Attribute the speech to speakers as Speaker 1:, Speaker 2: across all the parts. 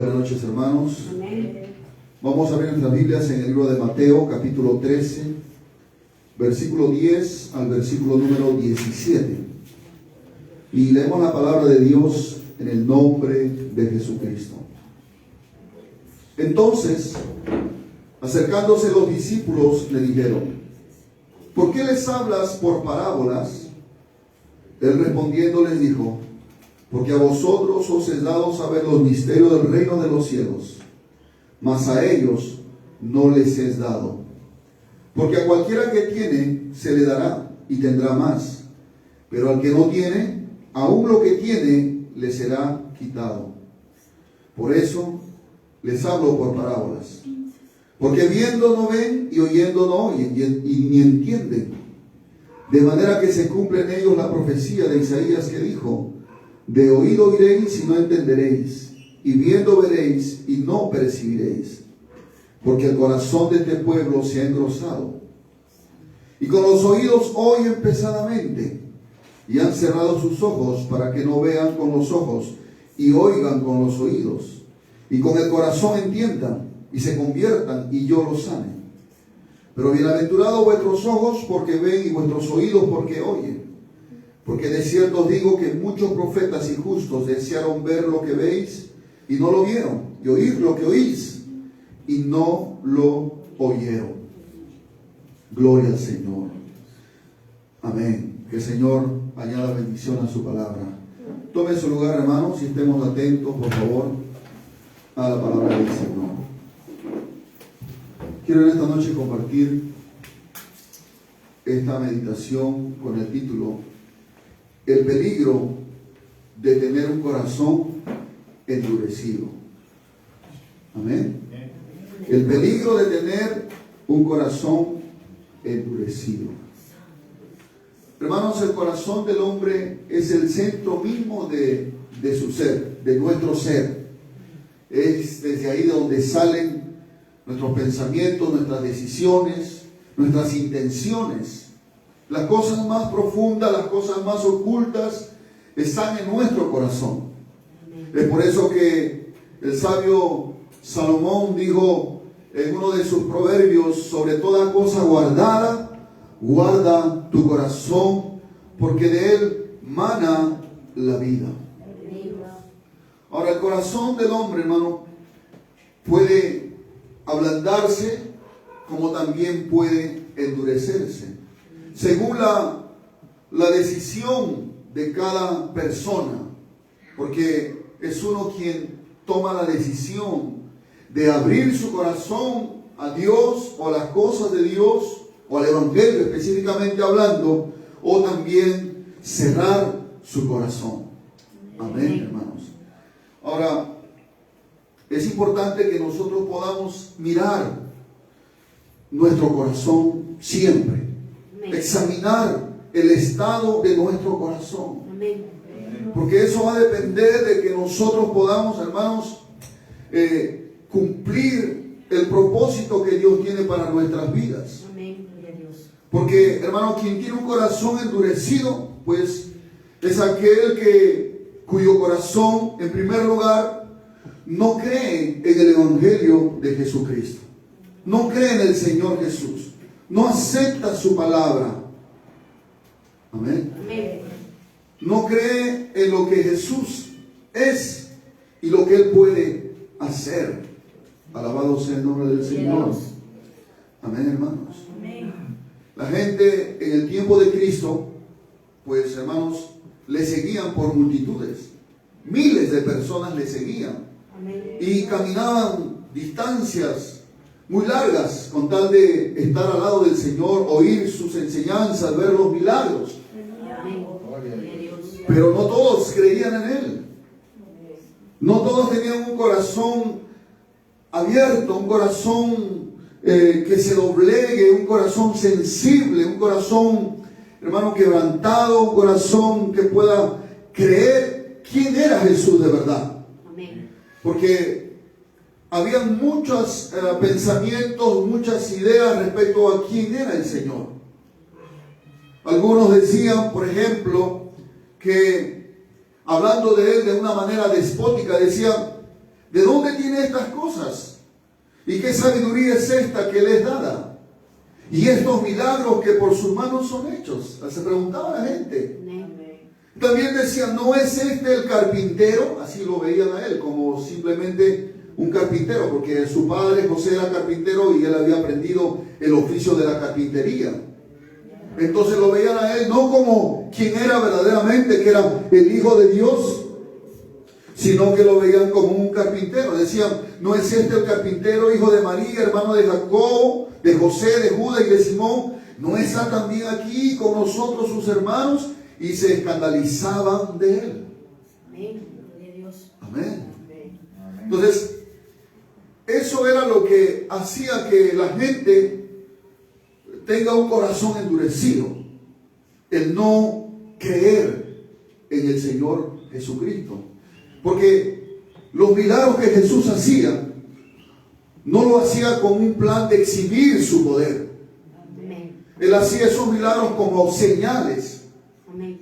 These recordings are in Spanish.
Speaker 1: Buenas noches, hermanos.
Speaker 2: Amén.
Speaker 1: Vamos a ver nuestras Biblias en el libro de Mateo, capítulo 13, versículo 10 al versículo número 17. Y leemos la palabra de Dios en el nombre de Jesucristo. Entonces, acercándose los discípulos, le dijeron: ¿por qué les hablas por parábolas? Él respondiendo les dijo: porque a vosotros os es dado saber los misterios del reino de los cielos, mas a ellos no les es dado. Porque a cualquiera que tiene, se le dará y tendrá más. Pero al que no tiene, aún lo que tiene, le será quitado. Por eso les hablo por parábolas. Porque viendo no ven y oyendo no oyen y ni entienden. De manera que se cumple en ellos la profecía de Isaías que dijo: de oído oiréis y no entenderéis, y viendo veréis y no percibiréis, porque el corazón de este pueblo se ha engrosado, y con los oídos oyen pesadamente, y han cerrado sus ojos para que no vean con los ojos, y oigan con los oídos, y con el corazón entiendan, y se conviertan, y yo los sane. Pero bienaventurados vuestros ojos porque ven, y vuestros oídos porque oyen. Porque de cierto os digo que muchos profetas y justos desearon ver lo que veis y no lo vieron, y oír lo que oís y no lo oyeron. Gloria al Señor. Amén. Que el Señor añada bendición a su palabra. Tome su lugar, hermanos, y estemos atentos, por favor, a la palabra del Señor. Quiero en esta noche compartir esta meditación con el título: el peligro de tener un corazón endurecido. Amén. El peligro de tener un corazón endurecido. Hermanos, el corazón del hombre es el centro mismo de su ser, de nuestro ser. Es desde ahí de donde salen nuestros pensamientos, nuestras decisiones, nuestras intenciones. Las cosas más profundas, las cosas más ocultas están en nuestro corazón. Es por eso que el sabio Salomón dijo en uno de sus proverbios: sobre toda cosa guardada, guarda tu corazón, porque de él mana la vida. Ahora, el corazón del hombre, hermano, puede ablandarse como también puede endurecerse, según la decisión de cada persona, porque es uno quien toma la decisión de abrir su corazón a Dios o a las cosas de Dios o al Evangelio específicamente hablando, o también cerrar su corazón. Amén, hermanos. Ahora, es importante que nosotros podamos mirar nuestro corazón siempre, examinar el estado de nuestro corazón, porque eso va a depender de que nosotros podamos, hermanos, cumplir el propósito que Dios tiene para nuestras vidas. Porque, hermano, quien tiene un corazón endurecido, pues es aquel cuyo corazón, en primer lugar, no cree en el Evangelio de Jesucristo, no cree en el Señor Jesús, no acepta su palabra. Amén. Amén. No cree en lo que Jesús es y lo que Él puede hacer. Alabado sea el nombre del Señor. Amén, hermanos. Amén. La gente en el tiempo de Cristo, pues, hermanos, le seguían por multitudes. Miles de personas le seguían. Amén. Y caminaban distancias muy largas con tal de estar al lado del Señor, oír sus enseñanzas, ver los milagros. Pero no todos creían en Él. No todos tenían un corazón abierto, un corazón que se doblegue, un corazón sensible, un corazón, hermano, quebrantado, un corazón que pueda creer quién era Jesús de verdad. Porque habían muchos pensamientos, muchas ideas respecto a quién era el Señor. Algunos decían, por ejemplo, que hablando de Él de una manera despótica, decían: ¿de dónde tiene estas cosas? ¿Y qué sabiduría es esta que le es dada? Y estos milagros que por sus manos son hechos. Se preguntaba la gente. También decían, ¿no es este el carpintero? Así lo veían a él, como simplemente un carpintero, porque su padre José era carpintero y él había aprendido el oficio de la carpintería. Entonces lo veían a él no como quien era verdaderamente, que era el Hijo de Dios, sino que lo veían como un carpintero. Decían, ¿no es este el carpintero, hijo de María, hermano de Jacobo, de José, de Judas y de Simón? ¿No está también aquí con nosotros sus hermanos? Y se escandalizaban de él.
Speaker 2: Amén. Gloria a Dios.
Speaker 1: Amén. Entonces, eso era lo que hacía que la gente tenga un corazón endurecido. El no creer en el Señor Jesucristo. Porque los milagros que Jesús hacía, no lo hacía con un plan de exhibir su poder.
Speaker 2: Amén.
Speaker 1: Él hacía esos milagros como señales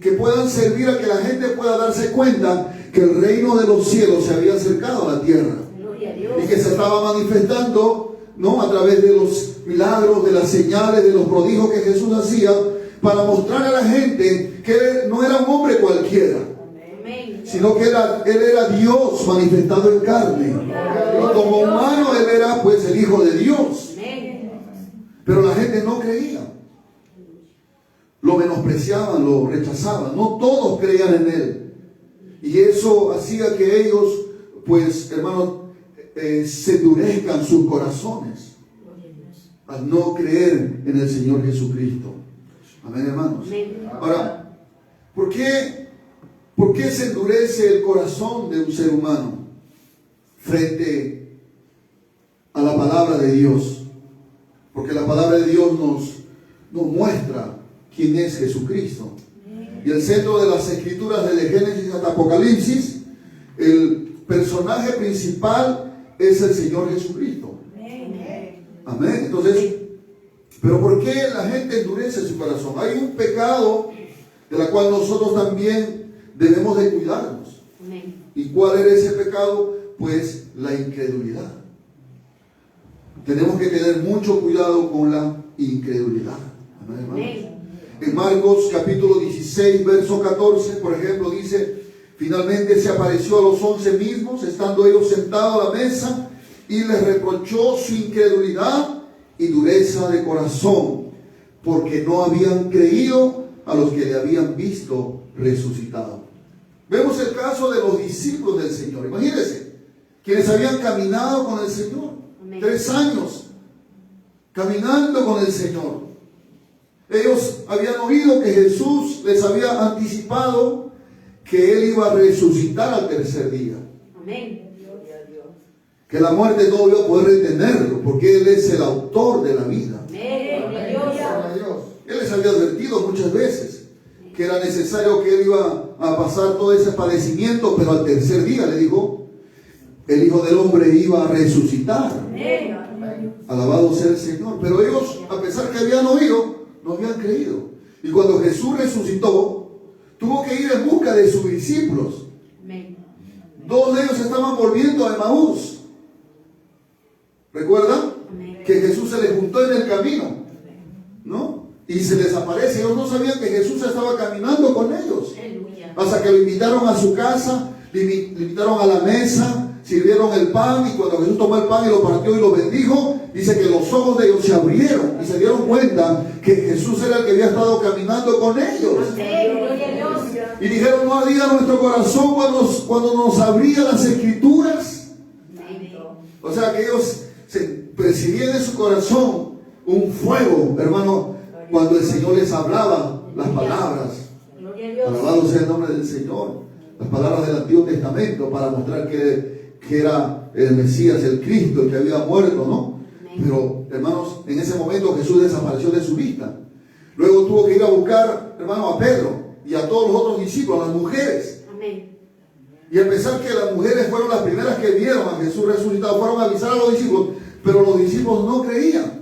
Speaker 1: que puedan servir a que la gente pueda darse cuenta que el reino de los cielos se había acercado a la tierra.
Speaker 2: Gloria a Dios.
Speaker 1: Y que se estaba manifestando, ¿no?, a través de los milagros, de las señales, de los prodigios que Jesús hacía, para mostrar a la gente que él no era un hombre cualquiera, sino que él era Dios manifestado en carne. Y como humano él era pues el Hijo de Dios. Pero la gente no creía. Lo menospreciaban, lo rechazaban. No todos creían en él. Y eso hacía que ellos, pues, hermanos, se endurezcan sus corazones al no creer en el Señor Jesucristo. Amén, hermanos. Ahora, ¿por qué se endurece el corazón de un ser humano frente a la palabra de Dios? Porque la palabra de Dios nos muestra quién es Jesucristo. Y el centro de las escrituras, desde Génesis hasta Apocalipsis, el personaje principal es el Señor Jesucristo. Amén. Entonces, pero ¿por qué la gente endurece su corazón? Hay un pecado de la cual nosotros también debemos de cuidarnos. ¿Y cuál era ese pecado? Pues la incredulidad. Tenemos que tener mucho cuidado con la incredulidad. Amén, hermanos. En Marcos capítulo 16, verso 14, por ejemplo, dice: finalmente se apareció a los 11 mismos, estando ellos sentados a la mesa, y les reprochó su incredulidad y dureza de corazón, porque no habían creído a los que le habían visto resucitado. Vemos el caso de los discípulos del Señor. Imagínense, quienes habían caminado con el Señor 3 años, caminando con el Señor. Ellos habían oído que Jesús les había anticipado que Él iba a resucitar al tercer día.
Speaker 2: Amén.
Speaker 1: Que la muerte no iba a poder retenerlo, porque Él es el autor de la vida. Él les había advertido muchas veces que era necesario que Él iba a pasar todo ese padecimiento, pero al tercer día, le dijo, el Hijo del Hombre iba a resucitar. Alabado sea el Señor. Pero ellos, a pesar que habían oído, no habían creído. Y cuando Jesús resucitó, tuvo que ir en busca de sus discípulos. 2 de ellos estaban volviendo a Emaús. ¿Recuerdan? Que Jesús se les juntó en el camino, ¿no? Y se les aparece. Ellos no sabían que Jesús estaba caminando con ellos. Hasta que lo invitaron a su casa, le invitaron a la mesa, sirvieron el pan, y cuando Jesús tomó el pan y lo partió y lo bendijo, dice que los ojos de ellos se abrieron y se dieron cuenta que Jesús era el que había estado caminando con ellos. Y dijeron: no ardía nuestro corazón cuando nos abría las escrituras. O sea que ellos percibían en su corazón un fuego, hermano, cuando el Señor les hablaba las palabras. Alabado sea el nombre del Señor. Las palabras del Antiguo Testamento para mostrar que era el Mesías, el Cristo, el que había muerto, ¿no? Pero, hermanos, en ese momento Jesús desapareció de su vista. Luego tuvo que ir a buscar, hermano, a Pedro y a todos los otros discípulos, a las mujeres. Y a pesar que las mujeres fueron las primeras que vieron a Jesús resucitado, fueron a avisar a los discípulos, pero los discípulos no creían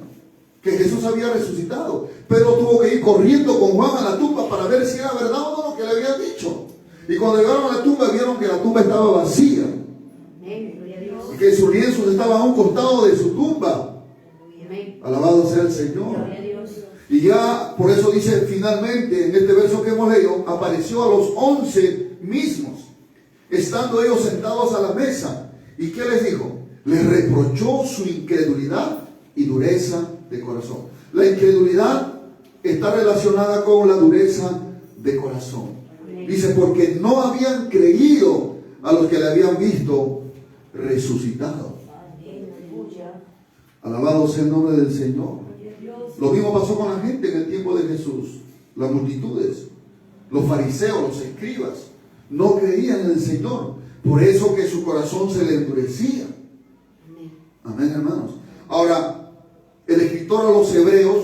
Speaker 1: que Jesús había resucitado. Pedro tuvo que ir corriendo con Juan a la tumba para ver si era verdad o no lo que le habían dicho. Y cuando llegaron a la tumba, vieron que la tumba estaba vacía. y que sus lienzos estaban a un costado de su tumba.
Speaker 2: Amén.
Speaker 1: Alabado sea el Señor.
Speaker 2: Gloria a Dios.
Speaker 1: Y ya, por eso dice finalmente, en este verso que hemos leído, apareció a los 11 mismos, estando ellos sentados a la mesa. ¿Y qué les dijo? Les reprochó su incredulidad y dureza de corazón. La incredulidad está relacionada con la dureza de corazón. Dice, porque no habían creído a los que le habían visto resucitado.
Speaker 2: Aleluya.
Speaker 1: Alabado sea el nombre del Señor.
Speaker 2: Gloria a Dios.
Speaker 1: Lo mismo pasó con la gente en el tiempo de Jesús. Las multitudes, los fariseos, los escribas, no creían en el Señor. Por eso que su corazón se le endurecía.
Speaker 2: Amén.
Speaker 1: Amén, hermanos. Ahora, el escritor a los hebreos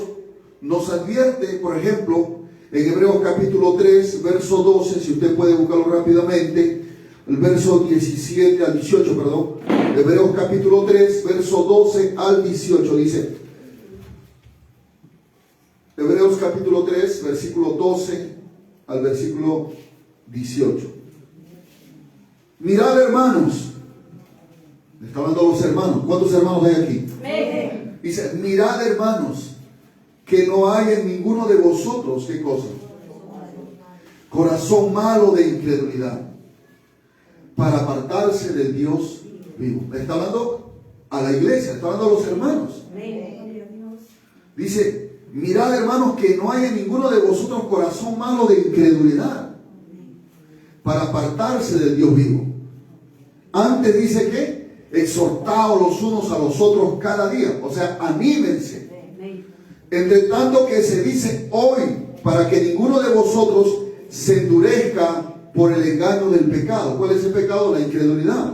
Speaker 1: nos advierte, por ejemplo, en Hebreos capítulo 3, verso 12, si usted puede buscarlo rápidamente, el verso 17 al 18, perdón. Hebreos capítulo 3, verso 12 al 18, dice. Hebreos capítulo 3, versículo 12 al versículo 18. Mirad, hermanos. Está hablando a los hermanos. ¿Cuántos hermanos hay aquí?
Speaker 2: Amén.
Speaker 1: Dice, mirad, hermanos, que no hay en ninguno de vosotros, ¿qué cosa? Corazón malo de incredulidad, para apartarse del Dios vivo. Está hablando a la iglesia, está hablando a los hermanos.
Speaker 2: Amén.
Speaker 1: Dice, mirad, hermanos, que no hay en ninguno de vosotros corazón malo de incredulidad, para apartarse del Dios vivo. Antes dice que exhortaos los unos a los otros cada día. O sea, anímense.
Speaker 2: Amén.
Speaker 1: Entre tanto que se dice hoy, para que ninguno de vosotros se endurezca por el engaño del pecado. ¿Cuál es el pecado? La incredulidad.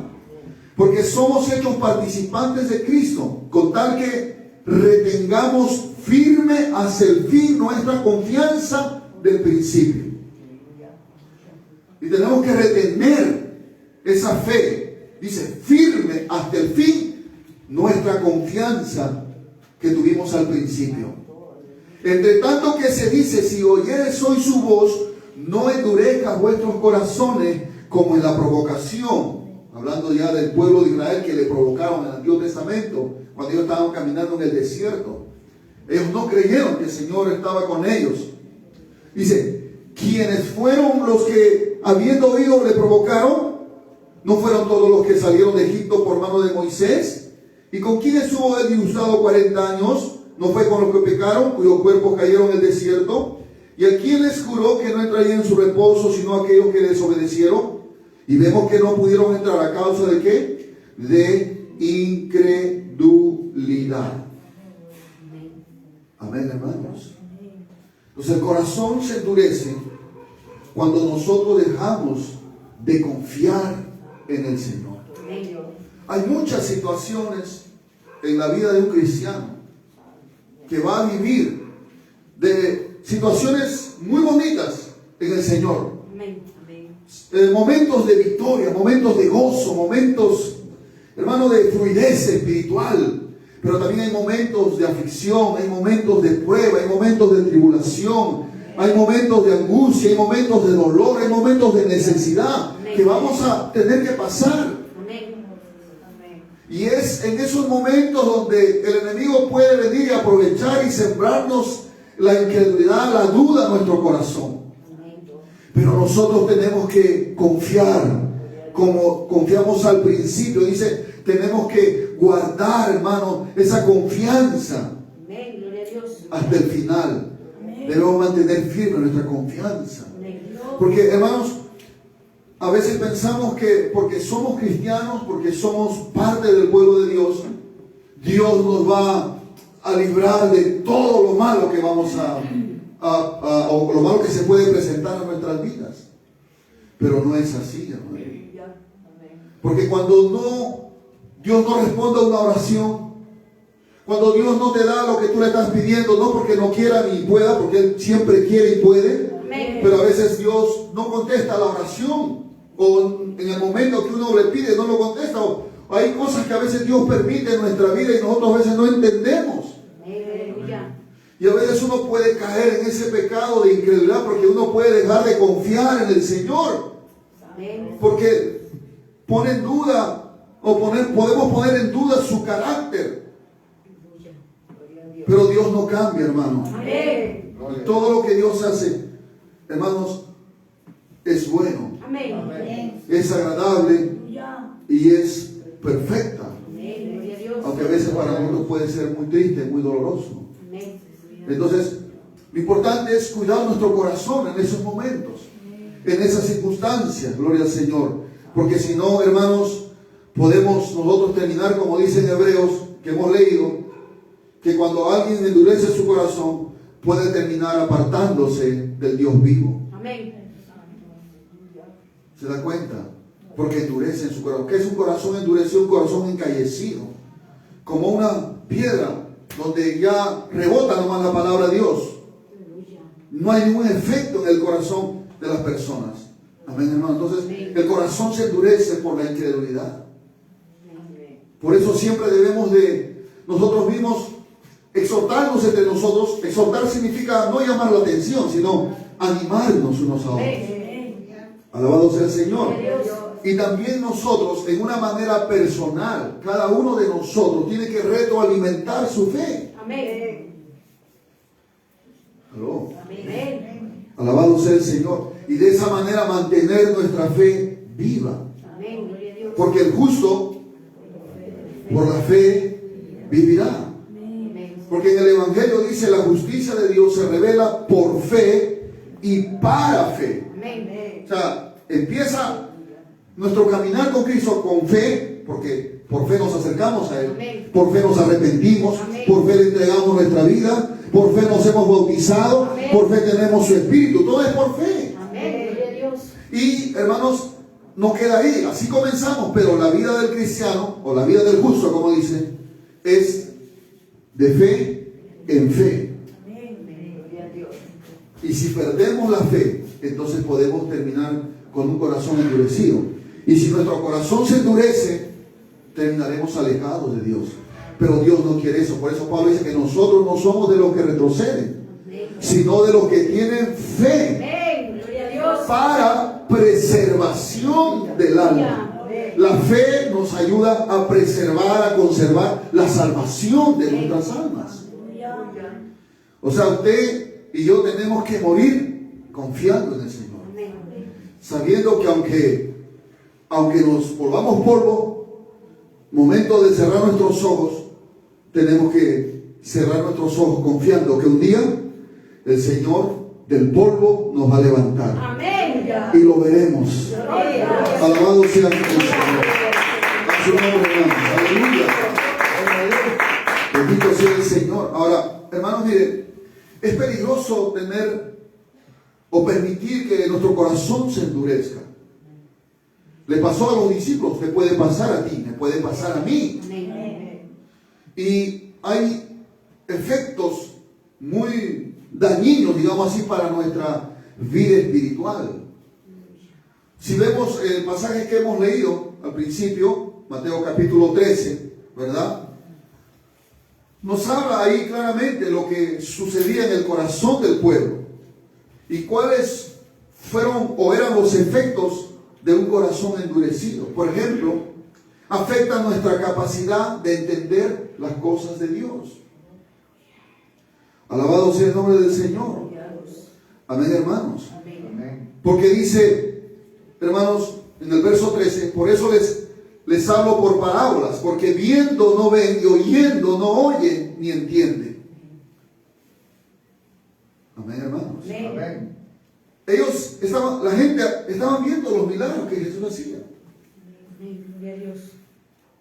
Speaker 1: Porque somos hechos participantes de Cristo, con tal que retengamos firme hasta el fin nuestra confianza del principio. Y tenemos que retener esa fe, dice, firme hasta el fin nuestra confianza que tuvimos al principio. Entre tanto que se dice, si oyeres hoy su voz, no endurezcas vuestros corazones como en la provocación. Hablando ya del pueblo de Israel que le provocaron en el Antiguo Testamento, cuando ellos estaban caminando en el desierto. Ellos no creyeron que el Señor estaba con ellos. Dice, quienes fueron los que, habiendo oído, le provocaron, no fueron todos los que salieron de Egipto por mano de Moisés. ¿Y con quién estuvo él disgustado 40 años? ¿No fue con los que pecaron, cuyos cuerpos cayeron en el desierto? ¿Y a quién les juró que no entrarían en su reposo, sino a aquellos que desobedecieron? Y vemos que no pudieron entrar a causa de ¿qué? De incredulidad. Amén, hermanos. Entonces el corazón se endurece cuando nosotros dejamos de confiar en el Señor. Hay muchas situaciones en la vida de un cristiano que va a vivir de situaciones muy bonitas en el Señor. Momentos de victoria, momentos de gozo, momentos, hermano, de fluidez espiritual. Pero también hay momentos de aflicción, hay momentos de prueba, hay momentos de tribulación, hay momentos de angustia, hay momentos de dolor, hay momentos de necesidad que vamos a tener que pasar. Y es en esos momentos donde el enemigo puede venir y aprovechar y sembrarnos la incredulidad, la duda en nuestro corazón. Pero nosotros tenemos que confiar, como confiamos al principio. Dice, tenemos que guardar, hermano, esa confianza hasta el final. Debemos mantener firme nuestra confianza. Porque, hermanos, a veces pensamos que porque somos cristianos, porque somos parte del pueblo de Dios, Dios nos va a librar de todo lo malo que vamos o lo malo que se puede presentar en nuestras vidas. Pero no es así, hermano. Porque cuando Dios no responde a una oración, cuando Dios no te da lo que tú le estás pidiendo, no porque no quiera ni pueda, porque Él siempre quiere y puede, pero a veces Dios no contesta la oración, o en el momento que uno le pide no lo contesta, o hay cosas que a veces Dios permite en nuestra vida y nosotros a veces no entendemos. Y a veces uno puede caer en ese pecado de incredulidad porque uno puede dejar de confiar en el Señor, porque pone en duda podemos poner en duda su carácter. Pero Dios no cambia, hermanos.
Speaker 2: Amén.
Speaker 1: Y todo lo que Dios hace, hermanos, es bueno,
Speaker 2: Amén.
Speaker 1: es agradable y es perfecta.
Speaker 2: Amén. Gloria a Dios.
Speaker 1: Aunque a veces para nosotros puede ser muy triste, muy doloroso.
Speaker 2: Amén.
Speaker 1: Entonces, lo importante es cuidar nuestro corazón en esos momentos, en esas circunstancias, gloria al Señor. Porque si no, hermanos, podemos nosotros terminar como dicen Hebreos, que hemos leído, que cuando alguien endurece su corazón, puede terminar apartándose del Dios vivo.
Speaker 2: Amén.
Speaker 1: ¿Se da cuenta? Porque endurecen su corazón. ¿Qué es un corazón endurecido? Un corazón encallecido. Como una piedra donde ya rebota nomás la palabra de Dios. No hay ningún efecto en el corazón de las personas. Amén, hermano. Entonces, el corazón se endurece por la incredulidad. Por eso siempre debemos de nosotros mismos exhortarnos entre nosotros. Exhortar significa no llamar la atención, sino animarnos unos a otros. Alabado sea el Señor. Y también nosotros, en una manera personal, cada uno de nosotros tiene que retroalimentar su fe.
Speaker 2: Amén.
Speaker 1: ¿Aló?
Speaker 2: Amén.
Speaker 1: Alabado sea el Señor. Y de esa manera mantener nuestra fe viva.
Speaker 2: Amén. Gloria a Dios.
Speaker 1: Porque el justo, por la fe, vivirá. Porque en el Evangelio dice: la justicia de Dios se revela por fe y para fe.
Speaker 2: Amén.
Speaker 1: O sea, empieza nuestro caminar con Cristo con fe, porque por fe nos acercamos a Él,
Speaker 2: Amén.
Speaker 1: por fe nos arrepentimos,
Speaker 2: Amén.
Speaker 1: por fe le entregamos nuestra vida, por fe nos hemos bautizado,
Speaker 2: Amén.
Speaker 1: por fe tenemos su Espíritu, todo es por fe.
Speaker 2: Amén. Gloria a Dios.
Speaker 1: Y hermanos, no queda ahí, así comenzamos, pero la vida del cristiano, o la vida del justo, como dice, es de fe en fe.
Speaker 2: Amén. Gloria a Dios.
Speaker 1: Y si perdemos la fe, entonces podemos terminar con un corazón endurecido. Y si nuestro corazón se endurece, terminaremos alejados de Dios. Pero Dios no quiere eso. Por eso Pablo dice que nosotros no somos de los que retroceden, sino de los que tienen fe
Speaker 2: Amén. Gloria a Dios.
Speaker 1: para preservación del alma. La fe nos ayuda a preservar, a conservar la salvación de nuestras almas. O sea, usted y yo tenemos que morir confiando en el Señor, sabiendo que aunque nos volvamos polvo, momento de cerrar nuestros ojos, tenemos que cerrar nuestros ojos confiando que un día el Señor del polvo nos va a levantar.
Speaker 2: Amén.
Speaker 1: Y lo veremos. Alabado sea el Señor. A su nombre, hermanos. Aleluya. Bendito sea el Señor. Ahora, hermanos, miren, es peligroso tener o permitir que nuestro corazón se endurezca. Le pasó a los discípulos, te puede pasar a ti, me puede pasar a mí. Y hay efectos muy dañinos, digamos así, para nuestra vida espiritual. Si vemos el pasaje que hemos leído al principio, Mateo capítulo 13, ¿verdad? Nos habla ahí claramente lo que sucedía en el corazón del pueblo y cuáles fueron o eran los efectos de un corazón endurecido. Por ejemplo, afecta nuestra capacidad de entender las cosas de Dios. Alabado sea el nombre del Señor. Amén, hermanos. Porque dice, hermanos, en el verso 13, por eso les hablo por parábolas, porque viendo no ven y oyendo no oyen ni entienden. Amén, hermanos.
Speaker 2: Amén.
Speaker 1: Ellos la gente estaban viendo los milagros que Jesús hacía.
Speaker 2: Gloria a Dios.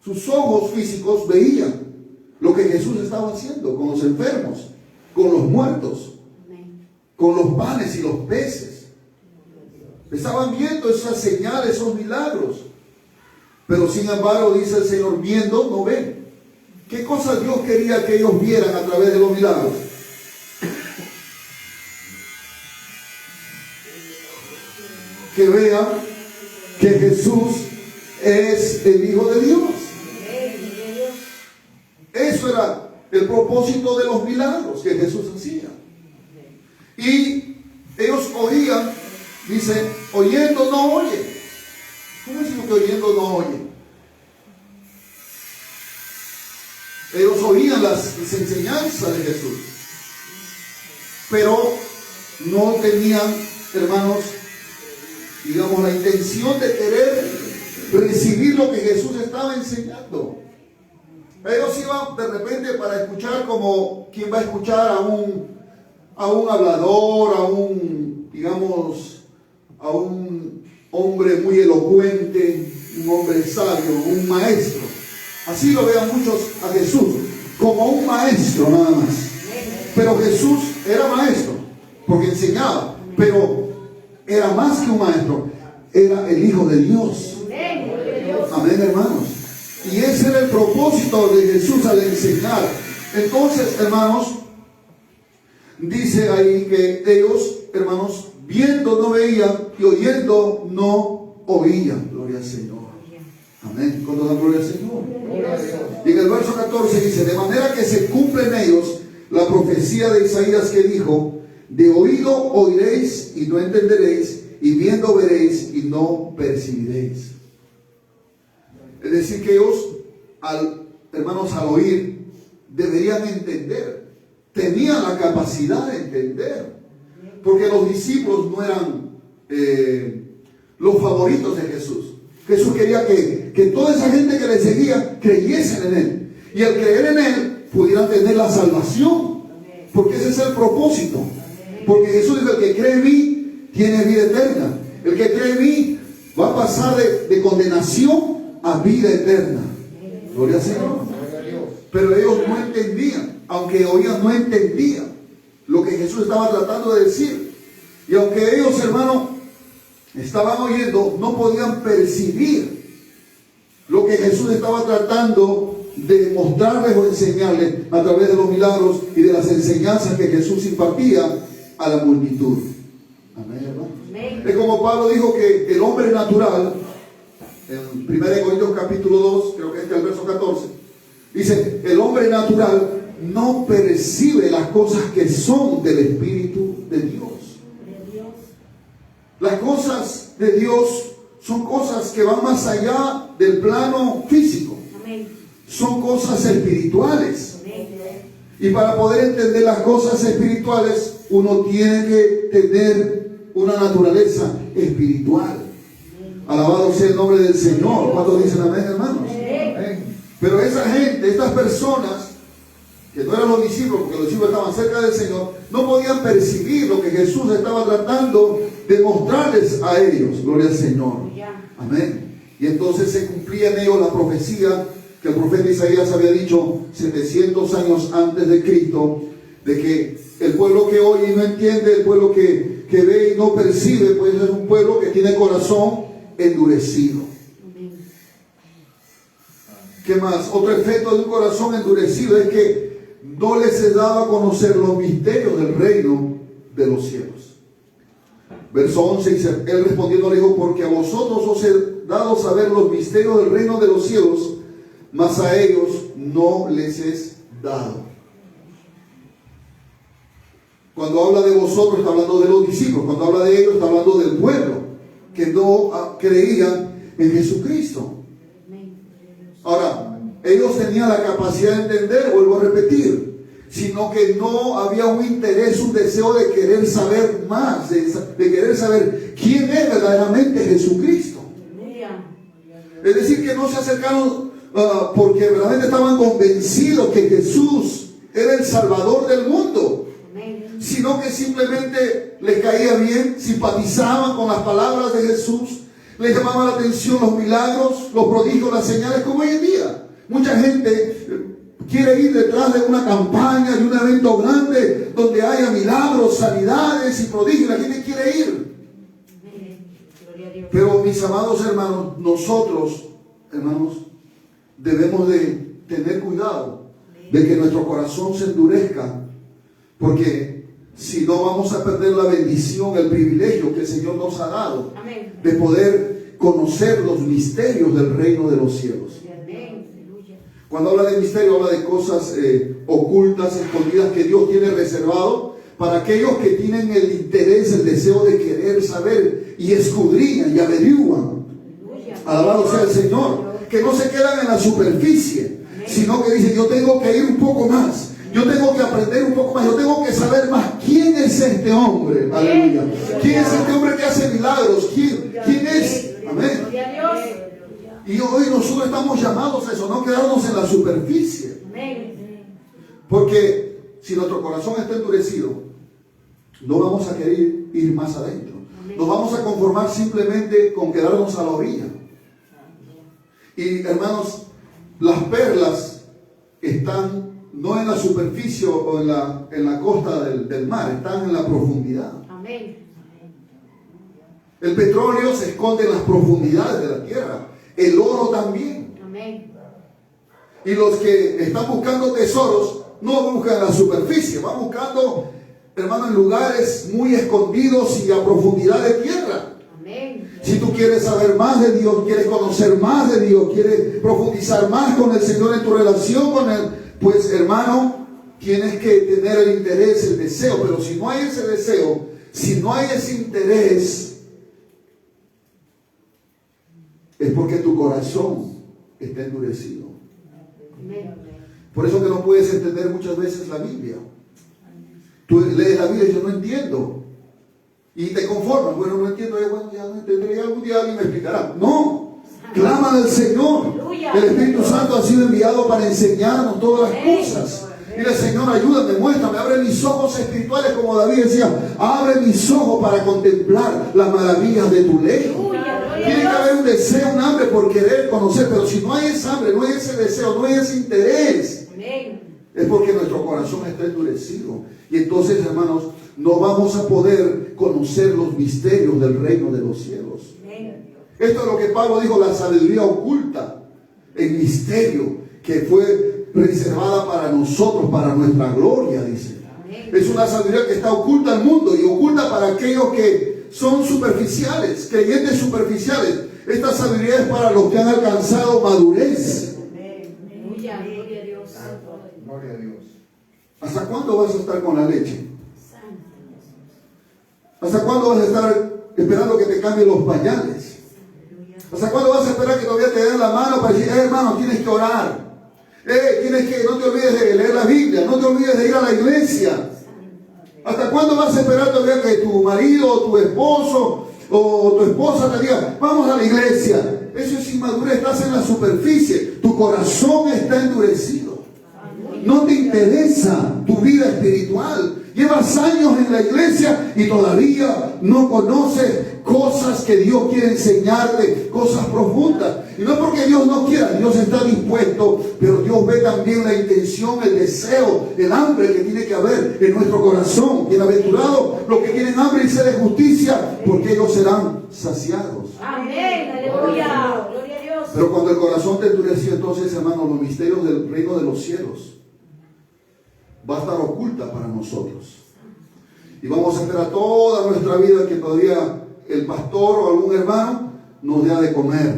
Speaker 1: Sus ojos físicos veían lo que Jesús estaba haciendo con los enfermos, con los muertos, con los panes y los peces. Estaban viendo esas señales, esos milagros. Pero sin embargo, dice el Señor, viendo no ven. ¿Qué cosa Dios quería que ellos vieran a través de los milagros? Que vean que Jesús es el Hijo de Dios. Eso era el propósito de los milagros que Jesús hacía. Y ellos oían, dice, oyendo no oyen. ¿Cómo es lo que oyendo no oyen? Ellos oían las enseñanzas de Jesús, pero no tenían, hermanos, digamos, la intención de querer recibir lo que Jesús estaba enseñando. Ellos iban de repente para escuchar como quien va a escuchar a un hablador, digamos, a un hombre muy elocuente, un hombre sabio, un maestro. Así lo vean muchos a Jesús, como un maestro nada más. Pero Jesús era maestro, porque enseñaba, pero era más que un maestro, era el Hijo de Dios. Amén, hermanos. Y ese era el propósito de Jesús al enseñar. Entonces, hermanos, dice ahí que ellos, hermanos, viendo no veían y oyendo no oían. Gloria al Señor. Amén. ¿Cuánto dan gloria al Señor? Y en el verso 14 dice: de manera que se cumple en ellos la profecía de Isaías que dijo: de oído oiréis y no entenderéis, y viendo veréis y no percibiréis. Es decir, que ellos, hermanos, al oír, deberían entender. Tenían la capacidad de entender. Porque los discípulos no eran los favoritos de Jesús. Jesús quería que toda esa gente que le seguía creyesen en Él. Y al creer en Él, pudieran tener la salvación. Porque ese es el propósito. Porque Jesús dijo: el que cree en mí tiene vida eterna. El que cree en mí va a pasar de condenación a vida eterna. Gloria al Señor. Pero ellos no entendían. Aunque oían, no entendían lo que Jesús estaba tratando de decir. Y aunque ellos, hermanos, estaban oyendo, no podían percibir lo que Jesús estaba tratando de mostrarles o enseñarles a través de los milagros y de las enseñanzas que Jesús impartía a la multitud. Amén, hermano. Es como Pablo dijo que el hombre natural, en 1 Corintios capítulo 2, creo que es el verso 14, dice: el hombre natural no percibe las cosas que son del Espíritu de Dios. Las cosas de Dios son cosas que van más allá del plano físico. Son cosas espirituales. Y para poder entender las cosas espirituales, uno tiene que tener una naturaleza espiritual. Alabado sea el nombre del Señor. ¿Cuántos dicen amén, hermanos? Amén. Pero esa gente, estas personas, que no eran los discípulos, porque los discípulos estaban cerca del Señor, no podían percibir lo que Jesús estaba tratando de mostrarles a ellos. Gloria al Señor. Amén. Y entonces se cumplía en ellos la profecía que el profeta Isaías había dicho 700 años antes de Cristo, de que el pueblo que oye y no entiende, el pueblo que ve y no percibe, pues es un pueblo que tiene corazón endurecido. ¿Qué más? Otro efecto de un corazón endurecido es que no les he dado a conocer los misterios del reino de los cielos. Verso 11 dice: él respondiendo le dijo: porque a vosotros os he dado saber los misterios del reino de los cielos, mas a ellos no les es dado. Cuando habla de vosotros, está hablando de los discípulos. Cuando habla de ellos, está hablando del pueblo que no creían en Jesucristo. Ahora, ellos tenían la capacidad de entender, vuelvo a repetir, sino que no había un interés, un deseo de querer saber más, de querer saber quién es verdaderamente Jesucristo. Es decir, que no se acercaron porque verdaderamente estaban convencidos que Jesús era el Salvador del mundo, sino que simplemente les caía bien, simpatizaban con las palabras de Jesús, les llamaban la atención los milagros, los prodigios, las señales, como hoy en día. Mucha gente quiere ir detrás de una campaña, de un evento grande, donde haya milagros, sanidades y prodigios. La gente quiere ir. Pero mis amados hermanos, nosotros, hermanos, debemos de tener cuidado de que nuestro corazón se endurezca, porque si no vamos a perder la bendición, el privilegio que el Señor nos ha dado. Amén. De poder conocer los misterios del reino de los cielos. Amén. Cuando habla de misterio, habla de cosas ocultas, escondidas, que Dios tiene reservado para aquellos que tienen el interés, el deseo de querer saber y escudriñan y averiguan. Alabado sea el Señor. Que no se quedan en la superficie, sino que dice, yo tengo que ir un poco más. Yo tengo que aprender un poco más. Yo tengo que saber más. ¿Quién es este hombre? Aleluya. ¿Quién es este hombre que hace milagros? ¿Quién es? Amén.
Speaker 2: Gloria a Dios.
Speaker 1: Y hoy nosotros estamos llamados a eso, no quedarnos en la superficie.
Speaker 2: Amén.
Speaker 1: Porque si nuestro corazón está endurecido, no vamos a querer ir más adentro. Nos vamos a conformar simplemente con quedarnos a la orilla. Y hermanos, las perlas están no en la superficie o en la costa del mar, están en la profundidad.
Speaker 2: Amén.
Speaker 1: El petróleo se esconde en las profundidades de la tierra. El oro también.
Speaker 2: Amén.
Speaker 1: Y los que están buscando tesoros no buscan la superficie, van buscando, hermano, en lugares muy escondidos y a profundidad de tierra.
Speaker 2: Amén.
Speaker 1: Si tú quieres saber más de Dios, quieres conocer más de Dios, quieres profundizar más con el Señor en tu relación con Él, pues hermano, tienes que tener el interés, el deseo. Pero si no hay ese deseo, si no hay ese interés, es porque tu corazón está endurecido.
Speaker 2: Amén.
Speaker 1: Por eso que no puedes entender muchas veces la Biblia. Tú lees la Biblia y dices, no entiendo. Y te conformas. Bueno, no entiendo, bueno, ya no entenderé, algún día alguien me explicará. No, clama al Señor. El Espíritu Santo ha sido enviado para enseñarnos todas las cosas. Dile, Señor, ayúdame, muéstrame, abre mis ojos espirituales, como David decía, abre mis ojos para contemplar las maravillas de tu ley. Tiene que haber un deseo, un hambre por querer conocer, pero si no hay ese hambre, no hay ese deseo, no hay ese interés, es porque nuestro corazón está endurecido. Y entonces, hermanos, no vamos a poder conocer los misterios del reino de los cielos. Esto es lo que Pablo dijo, la sabiduría oculta, el misterio que fue reservada para nosotros, para nuestra gloria, dice. Es una sabiduría que está oculta al mundo y oculta para aquellos que son superficiales, creyentes superficiales. Esta sabiduría es para los que han alcanzado madurez.
Speaker 2: Gloria a Dios.
Speaker 3: Gloria a Dios.
Speaker 1: ¿Hasta cuándo vas a estar con la leche? ¿Hasta cuándo vas a estar esperando que te cambien los pañales? ¿Hasta cuándo vas a esperar que todavía te den la mano para decir, hermano, tienes que orar? No te olvides de leer la Biblia, no te olvides de ir a la iglesia. ¿Hasta cuándo vas a esperar todavía que tu marido o tu esposo o tu esposa te diga, vamos a la iglesia? Eso es inmadurez, estás en la superficie, tu corazón está endurecido. No te interesa tu vida espiritual. Llevas años en la iglesia y todavía no conoces cosas que Dios quiere enseñarte, cosas profundas. Y no es porque Dios no quiera, Dios está dispuesto, pero Dios ve también la intención, el deseo, el hambre que tiene que haber en nuestro corazón. Bienaventurados los que tienen hambre y sed de justicia, porque ellos serán saciados.
Speaker 2: Amén. Aleluya. Gloria a Dios.
Speaker 1: Pero cuando el corazón te endureció, entonces, hermanos, los misterios del reino de los cielos va a estar oculta para nosotros. Y vamos a esperar toda nuestra vida que todavía el pastor o algún hermano nos dé de comer,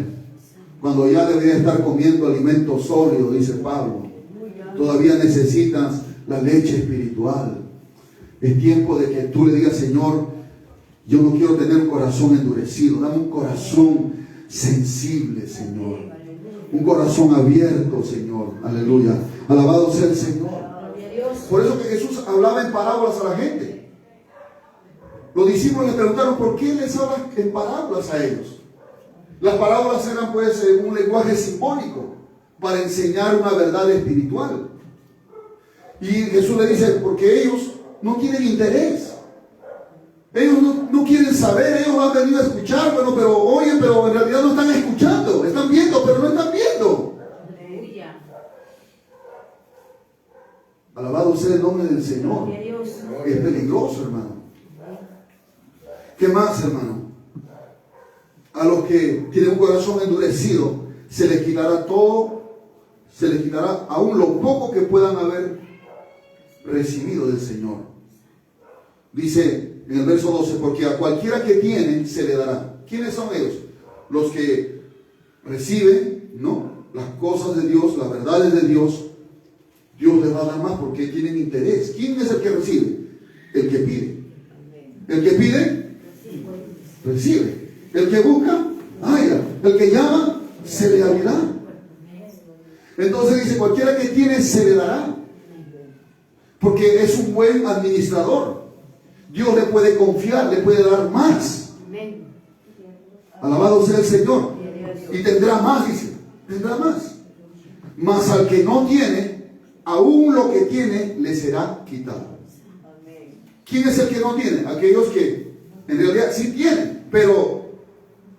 Speaker 1: cuando ya debería estar comiendo alimento sólido, dice Pablo. Todavía necesitas la leche espiritual. Es tiempo de que tú le digas, Señor, yo no quiero tener un corazón endurecido, dame un corazón sensible, Señor, un corazón abierto, Señor. Aleluya, alabado sea el Señor. Por eso que Jesús hablaba en parábolas a la gente. Los discípulos le preguntaron, ¿por qué les hablas en parábolas a ellos? Las parábolas eran pues un lenguaje simbólico para enseñar una verdad espiritual. Y Jesús le dice, porque ellos no tienen interés. Ellos no quieren saber, ellos han venido a escuchar, bueno, pero en realidad no están escuchando, están viendo, pero no están viendo. Alabado sea el nombre del Señor. Es peligroso, hermano. ¿Qué más, hermano? A los que tienen un corazón endurecido, se les quitará todo, se les quitará aún lo poco que puedan haber recibido del Señor. Dice en el verso 12, porque a cualquiera que tiene, se le dará. ¿Quiénes son ellos? Los que reciben, ¿no?, las cosas de Dios, las verdades de Dios. Dios les va a dar más porque tienen interés. ¿Quién es el que recibe? El que pide. El que pide, recibe. El que busca, halla. El que llama, se le abrirá. Entonces dice, cualquiera que tiene se le dará. Porque es un buen administrador. Dios le puede confiar, le puede dar más.
Speaker 2: Amén.
Speaker 1: Alabado sea el Señor. Y tendrá más, dice. Tendrá más. Mas al que no tiene, aún lo que tiene le será quitado. ¿Quién es el que no tiene? Aquellos que en realidad sí tienen, pero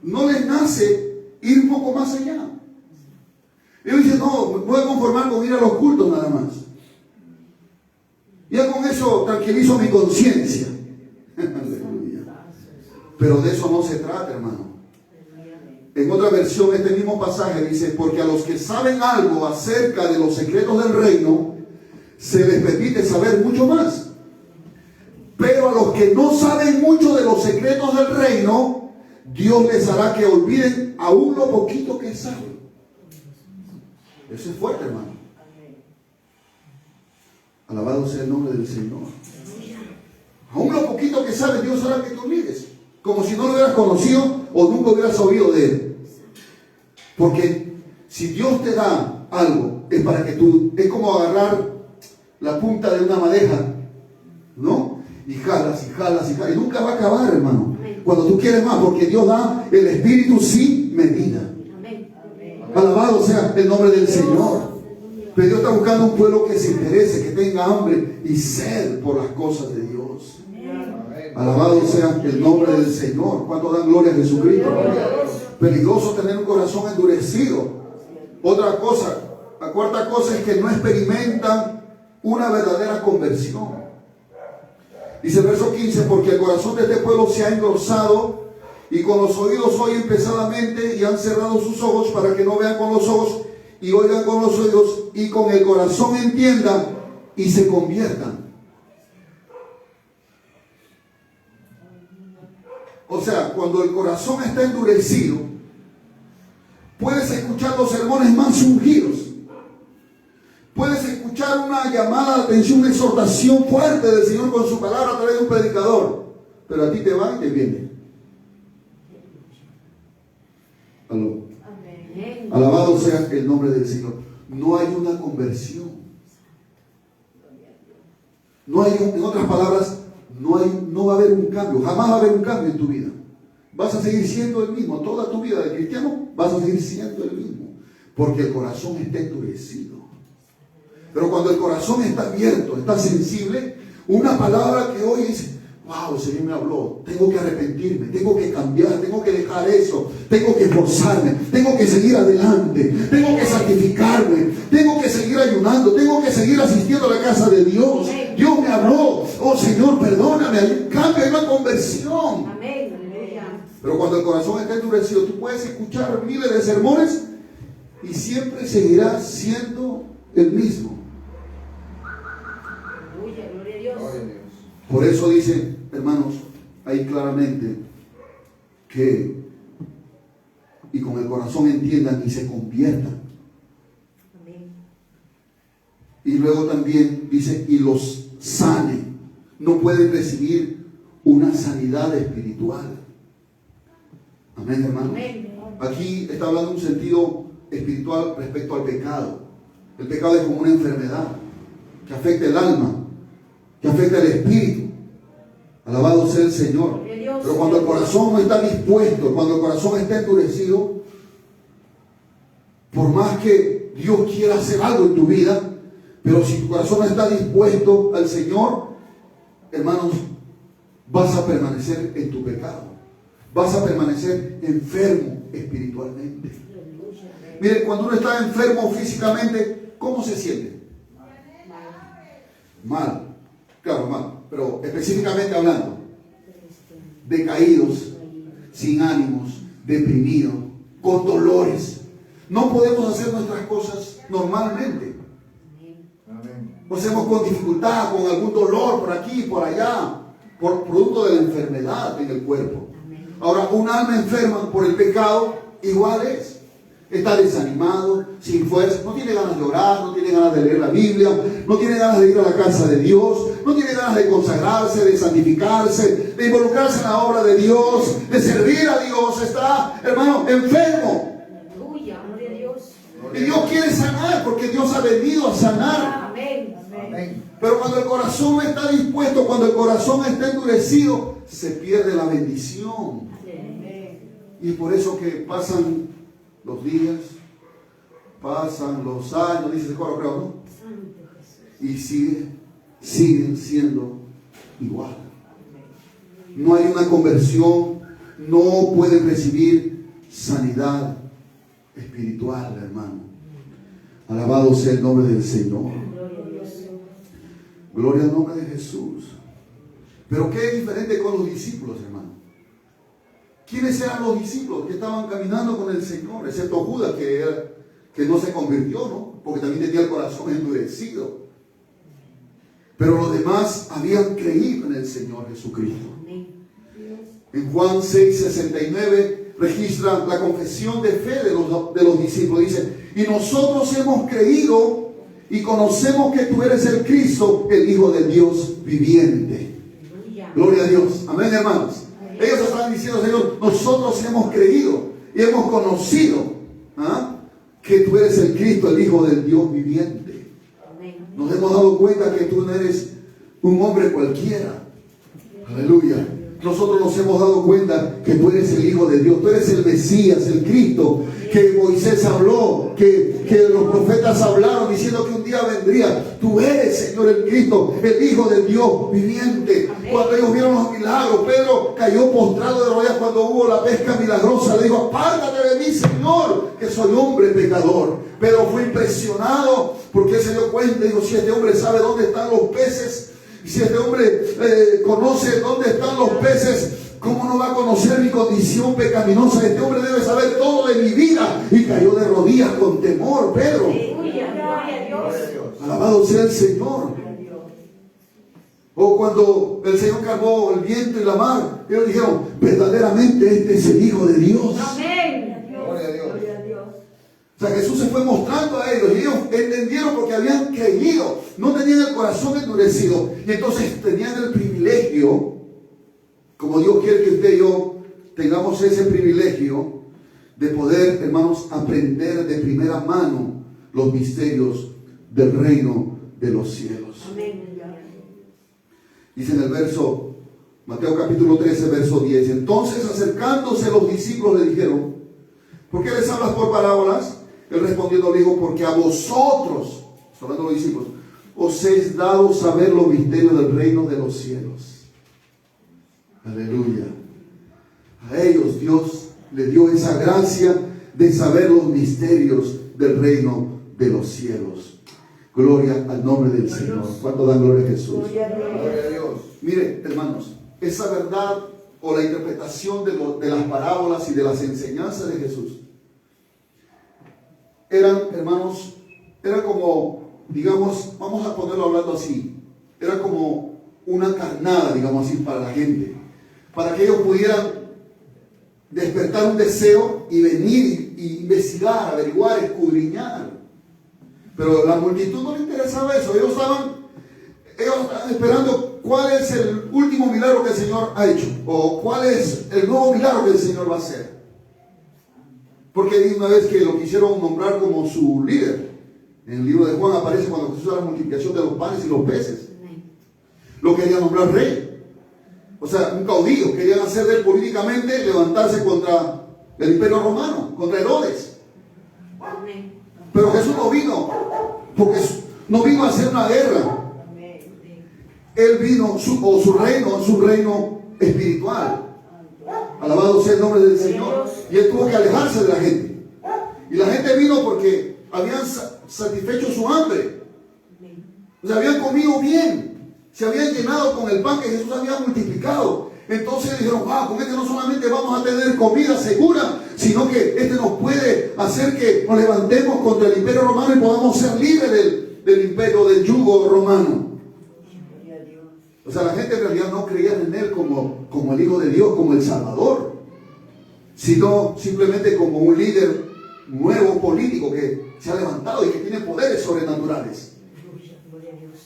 Speaker 1: no les nace ir un poco más allá. Ellos dicen, no, me voy a conformar con ir a los cultos nada más. Ya con eso tranquilizo mi conciencia. Pero de eso no se trata, hermano. En otra versión, este mismo pasaje dice, porque a los que saben algo acerca de los secretos del reino, se les permite saber mucho más. Pero a los que no saben mucho de los secretos del reino, Dios les hará que olviden aún lo poquito que saben. Eso es fuerte, hermano. Alabado sea el nombre del Señor. Aún lo poquito que sabes, Dios hará que te olvides. Como si no lo hubieras conocido o nunca hubieras oído de Él. Porque si Dios te da algo, es para que tú, es como agarrar la punta de una madeja, ¿no? Y jalas, y jalas, y jalas. Y nunca va a acabar, hermano. Cuando tú quieres más, porque Dios da el Espíritu sin medida. Alabado sea el nombre del Señor. Pero Dios está buscando un pueblo que se interese, que tenga hambre y sed por las cosas de Dios. Alabado sea el nombre del Señor. ¿Cuánto dan gloria a Jesucristo? Peligroso tener un corazón endurecido. Otra cosa, la cuarta cosa es que no experimentan una verdadera conversión. Dice el verso 15, porque el corazón de este pueblo se ha engrosado y con los oídos oyen pesadamente y han cerrado sus ojos para que no vean con los ojos y oigan con los oídos y con el corazón entiendan y se conviertan. O sea, cuando el corazón está endurecido, puedes escuchar los sermones más ungidos. Puedes escuchar una llamada de atención, una exhortación fuerte del Señor con su palabra a través de un predicador. Pero a ti te va y te viene. ¿Aló? Amén. Alabado sea el nombre del Señor. No hay una conversión. No hay, en otras palabras, no va a haber un cambio. Jamás va a haber un cambio en tu vida. Vas a seguir siendo el mismo. Toda tu vida de cristiano vas a seguir siendo el mismo. Porque el corazón está endurecido. Pero cuando el corazón está abierto, está sensible, una palabra que hoy dice, wow, el Señor me habló, tengo que arrepentirme, tengo que cambiar, tengo que dejar eso, tengo que esforzarme, tengo que seguir adelante, tengo que santificarme, tengo que seguir ayunando, tengo que seguir asistiendo a la casa de Dios. Dios me habló, oh Señor, perdóname, hay un cambio, hay una conversión. Pero cuando el corazón está endurecido, tú puedes escuchar miles de sermones y siempre seguirás siendo el mismo. Por eso dice, hermanos, ahí claramente que y con el corazón entiendan y se conviertan. Amén. Y luego también dice, y los sane. No pueden recibir una sanidad espiritual. Amén, hermanos. Amén. Aquí está hablando un sentido espiritual respecto al pecado. El pecado es como una enfermedad que afecta el alma, que afecta el espíritu. Alabado sea el Señor. Pero cuando el corazón no está dispuesto, cuando el corazón está endurecido, por más que Dios quiera hacer algo en tu vida, pero si tu corazón no está dispuesto al Señor, hermanos, vas a permanecer en tu pecado. Vas a permanecer enfermo espiritualmente. Miren, cuando uno está enfermo físicamente, ¿cómo se siente? Mal. Claro, mal. Pero específicamente hablando, decaídos, sin ánimos, deprimidos, con dolores. No podemos hacer nuestras cosas normalmente. Lo hacemos con dificultad, con algún dolor por aquí, por allá, por producto de la enfermedad en el cuerpo. Ahora, un alma enferma por el pecado igual es. Está desanimado, sin fuerza, no tiene ganas de orar, no tiene ganas de leer la Biblia, no tiene ganas de ir a la casa de Dios, no tiene ganas de consagrarse, de santificarse, de involucrarse en la obra de Dios, de servir a Dios. Está, hermano, enfermo.
Speaker 2: Aleluya, gloria a Dios.
Speaker 1: Y Dios quiere sanar porque Dios ha venido a sanar.
Speaker 2: Amén.
Speaker 3: Amén.
Speaker 1: Pero cuando el corazón no está dispuesto, cuando el corazón está endurecido, se pierde la bendición. Y es por eso que pasan los días, pasan los años, dice el coro, creo, ¿no? Y siguen siendo igual. No hay una conversión, no pueden recibir sanidad espiritual, hermano. Alabado sea el nombre del Señor. Gloria al nombre de Jesús. Pero qué diferente con los discípulos, hermano. ¿Quiénes eran los discípulos que estaban caminando con el Señor? Excepto Judas, que no se convirtió, ¿no? Porque también tenía el corazón endurecido. Pero los demás habían creído en el Señor Jesucristo. En Juan 6:69 registra la confesión de fe de los discípulos. Dice, y nosotros hemos creído y conocemos que tú eres el Cristo, el Hijo del Dios viviente. Gloria a Dios. Amén, hermanos. Ellos estaban diciendo, Señor, nosotros hemos creído y hemos conocido que tú eres el Cristo, el Hijo del Dios viviente. Nos hemos dado cuenta que tú no eres un hombre cualquiera. Aleluya. Nosotros nos hemos dado cuenta que tú eres el Hijo de Dios, tú eres el Mesías, el Cristo, que Moisés habló, que los profetas hablaron diciendo que un día vendría. Tú eres, Señor, el Cristo, el Hijo del Dios viviente. Amén. Cuando ellos vieron los milagros, Pedro cayó postrado de rodillas cuando hubo la pesca milagrosa. Le dijo, apártate de mí, Señor, que soy hombre pecador. Pedro fue impresionado porque él se dio cuenta y dijo, si este hombre sabe dónde están los peces, y si este hombre conoce dónde están los peces, ¿cómo no va a conocer mi condición pecaminosa? Este hombre debe saber todo de mi vida. Y cayó de rodillas con temor, Pedro. Alabado sea el Señor. O cuando el Señor calmó el viento y la mar, ellos dijeron, verdaderamente este es el Hijo de Dios.
Speaker 2: Amén.
Speaker 3: Gloria a Dios.
Speaker 1: O sea, Jesús se fue mostrando a ellos y ellos entendieron porque habían creído, no tenían el corazón endurecido y entonces tenían el privilegio, como Dios quiere que usted y yo tengamos ese privilegio de poder, hermanos, aprender de primera mano los misterios del reino de los cielos.
Speaker 2: Amén.
Speaker 1: Dice en el verso, Mateo capítulo 13, verso 10, entonces acercándose los discípulos le dijeron, ¿por qué les hablas por parábolas? Él respondiendo le dijo, porque a vosotros, hablando de los discípulos, os es dado saber los misterios del reino de los cielos. Aleluya. A ellos Dios les dio esa gracia de saber los misterios del reino de los cielos. Gloria al nombre del Señor. ¿Cuánto dan gloria a Jesús?
Speaker 3: Gloria a Dios.
Speaker 1: Mire, hermanos, esa verdad o la interpretación de las parábolas y de las enseñanzas de Jesús eran, hermanos, era como, digamos, vamos a ponerlo hablando así, era como una carnada, digamos así, para la gente, para que ellos pudieran despertar un deseo y venir y investigar, averiguar, escudriñar. Pero la multitud no le interesaba eso. Ellos estaban esperando cuál es el último milagro que el Señor ha hecho o cuál es el nuevo milagro que el Señor va a hacer. Porque una vez que lo quisieron nombrar como su líder, en el libro de Juan aparece cuando Jesús hace la multiplicación de los panes y los peces. Lo querían nombrar rey. O sea, un caudillo. Querían hacer de él políticamente, levantarse contra el imperio romano, contra Herodes. Pero Jesús no vino, porque no vino a hacer una guerra. Él vino, su reino espiritual. Alabado sea el nombre del Señor. Y él tuvo que alejarse de la gente. Y la gente vino porque habían satisfecho su hambre. Se habían comido bien. Se habían llenado con el pan que Jesús había multiplicado. Entonces dijeron, con este no solamente vamos a tener comida segura, sino que este nos puede hacer que nos levantemos contra el imperio romano y podamos ser libres del imperio, del yugo romano. O sea, la gente en realidad no creía en él como el Hijo de Dios, como el Salvador, sino simplemente como un líder nuevo político que se ha levantado y que tiene poderes sobrenaturales.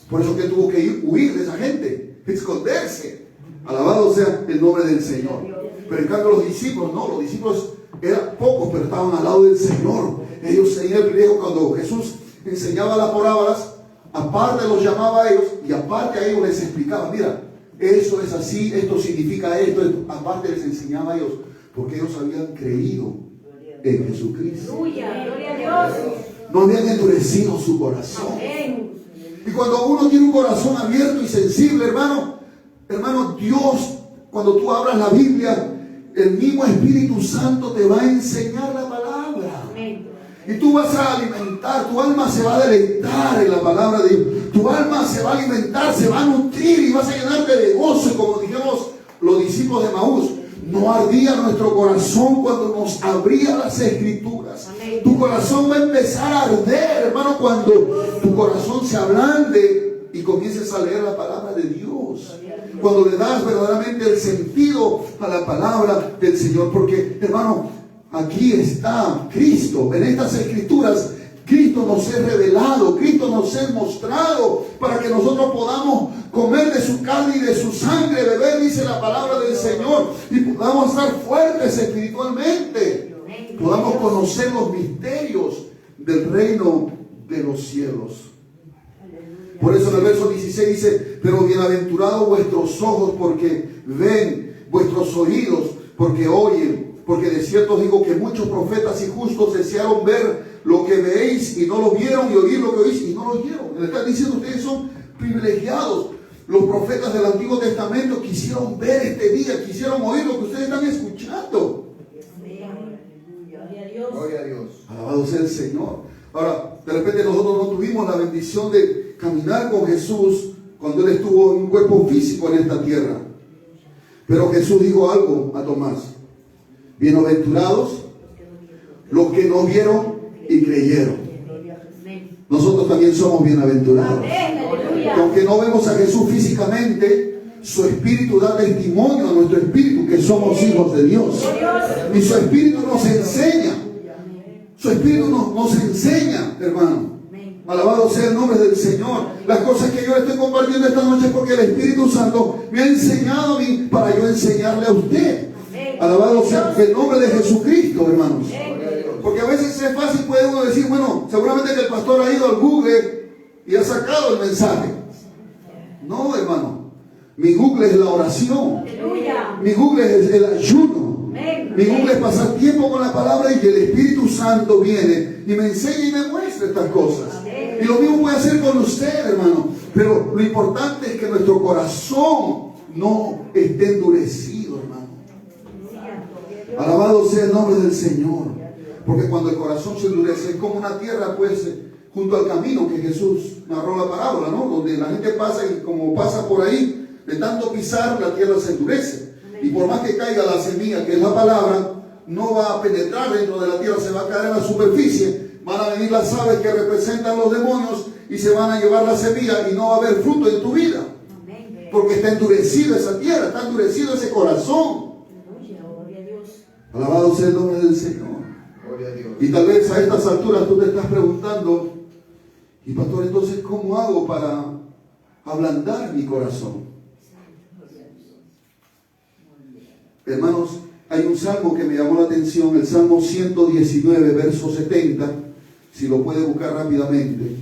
Speaker 1: Por eso que tuvo que huir de esa gente, esconderse. Alabado sea el nombre del Señor. Pero en cambio los discípulos, no, los discípulos eran pocos, pero estaban al lado del Señor. Ellos tenían el privilegio cuando Jesús enseñaba las parábolas, aparte los llamaba a ellos y aparte a ellos les explicaba, mira, eso es así, esto significa esto, aparte les enseñaba a ellos, porque ellos habían creído en Jesucristo.
Speaker 2: Aleluya, gloria a Dios.
Speaker 1: No habían endurecido su corazón.
Speaker 2: Amén.
Speaker 1: Y cuando uno tiene un corazón abierto y sensible, hermano, Dios, cuando tú abras la Biblia, el mismo Espíritu Santo te va a enseñar la palabra.
Speaker 2: Amén.
Speaker 1: Y tú vas a alimentar, tu alma se va a deleitar en la palabra de Dios. Tu alma se va a alimentar, se va a nutrir y vas a llenarte de gozo. Y como dijimos los discípulos de Maús, no ardía nuestro corazón cuando nos abría las Escrituras.
Speaker 2: Amén.
Speaker 1: Tu corazón va a empezar a arder, hermano, cuando tu corazón se ablande y comiences a leer la palabra de Dios. Cuando le das verdaderamente el sentido a la palabra del Señor. Porque, hermano, aquí está Cristo. En estas Escrituras, Cristo nos es revelado, Cristo nos es mostrado para que nosotros podamos comer de su carne y de su sangre, beber, dice la palabra del Señor, y podamos estar fuertes espiritualmente, podamos conocer los misterios del reino de los cielos. Por eso en el verso 16 dice, pero bienaventurados vuestros ojos porque ven, vuestros oídos porque oyen, porque de cierto os digo que muchos profetas y justos desearon ver lo que veis y no lo vieron, y oír lo que oís y no lo oyeron. Le están diciendo, ustedes son privilegiados. Los profetas del Antiguo Testamento quisieron ver este día, quisieron oír lo que ustedes están escuchando.
Speaker 2: Gloria a Dios.
Speaker 3: Gloria a Dios.
Speaker 1: Alabado sea el Señor. Ahora, de repente nosotros no tuvimos la bendición de caminar con Jesús cuando Él estuvo en un cuerpo físico en esta tierra. Pero Jesús dijo algo a Tomás: bienaventurados los que no vieron y creyeron. Nosotros también somos bienaventurados.
Speaker 2: Amén, aleluya.
Speaker 1: Que aunque no vemos a Jesús físicamente, su Espíritu da testimonio a nuestro espíritu que somos hijos de Dios. Y su Espíritu nos enseña. Su Espíritu nos enseña, hermano. Alabado sea el nombre del Señor. Las cosas que yo le estoy compartiendo esta noche es porque el Espíritu Santo me ha enseñado a mí para yo enseñarle a usted. Alabado sea el nombre de Jesucristo, hermanos. Porque a veces es fácil, puede uno decir, bueno, seguramente que el pastor ha ido al Google y ha sacado el mensaje. No, hermano. Mi Google es la oración.
Speaker 2: Aleluya.
Speaker 1: Mi Google es el ayuno. Mi Google es pasar tiempo con la palabra y que el Espíritu Santo viene y me enseña y me muestra estas cosas. Y lo mismo puede hacer con usted, hermano. Pero lo importante es que nuestro corazón no esté endurecido, hermano. Alabado sea el nombre del Señor. Porque cuando el corazón se endurece, es como una tierra, pues, junto al camino que Jesús narró la parábola, ¿no? Donde la gente pasa y como pasa por ahí, de tanto pisar, la tierra se endurece. Y por más que caiga la semilla, que es la palabra, no va a penetrar dentro de la tierra, se va a caer en la superficie. Van a venir las aves que representan los demonios y se van a llevar la semilla y no va a haber fruto en tu vida. Porque está endurecido esa tierra, está endurecido ese corazón. Alabado sea el nombre del Señor.
Speaker 3: Gloria a Dios.
Speaker 1: Y tal vez a estas alturas tú te estás preguntando, y pastor, entonces, ¿cómo hago para ablandar mi corazón? Hermanos, hay un salmo que me llamó la atención, el Salmo 119, verso 70, si lo puede buscar rápidamente.